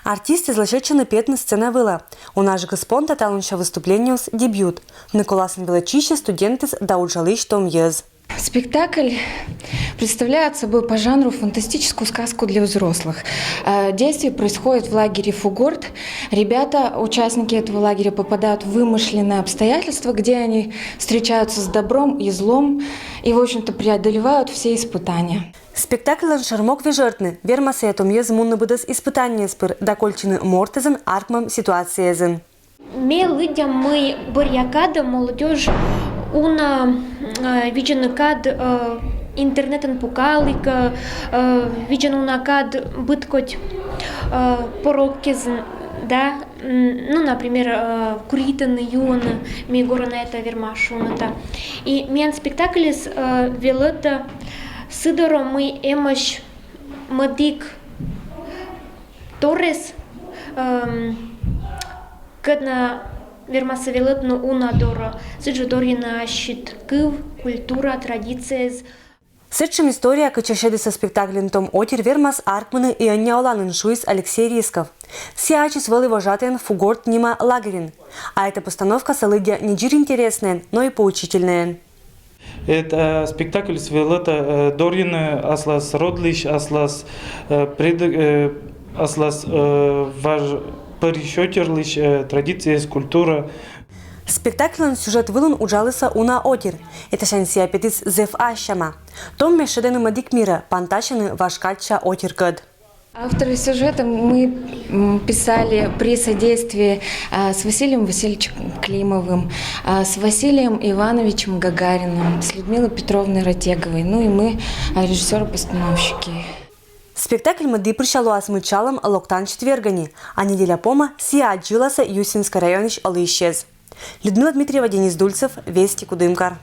Артисты злочечені п'ятни сцена вила. У наш госпон таталунша выступление с дебют. Николасын величище студенты да учалищ том ез. Спектакль представляет собой по жанру фантастическую сказку для взрослых. Действие происходит в лагере Фугорт. Ребята, участники этого лагеря, попадают в вымышленные обстоятельства, где они встречаются с добром и злом и, в общем-то, преодолевают все испытания. Спектакль шармок вежертны. Вермасы том ез мунны будас испытания спыр докольчины мортезен аркмам ситуациезен. Ме лыдям мы барьякада молодежь уна виден кад интернетен пукалик виден уна кад быткоть порокезн, да, ну, например, куритен юн ми горна это вермашуната. И мен спектаклис велета сидоро мы эмаш мадик Торрес когда вермаса велетно унадора сиджудорина щиткив культура традиция. Сычем история, качащеды со спектаклем том отир вермас аркманы и аньяоланын шуис Алексей Рисков. Сиачис вели вожатен Фугорт нима лагерин. А эта постановка салыдя не джир интересная, но и поучительная. Это спектакль с велета Дорин аслас родлиш аслас аслас важ перещетерлиш традиция культура. Спектаклен сюжет вылун уджалыса уна отир. Это шанси апетит зев ашама. Том мешедены мадик мира панташины вашкача отир год. Авторы сюжета мы писали при содействии с Василием Васильевичем Климовым, с Василием Ивановичем Гагариным, с Людмилой Петровной Ратеговой, ну и мы, режиссеры-постановщики. Спектакль мады пришало смычалом локтан четвергани, а неделя пома сия аджиласа Юсинский районыш олы исчез. Людмила Дмитриева, Денис Дульцев, Вести Кудымкар.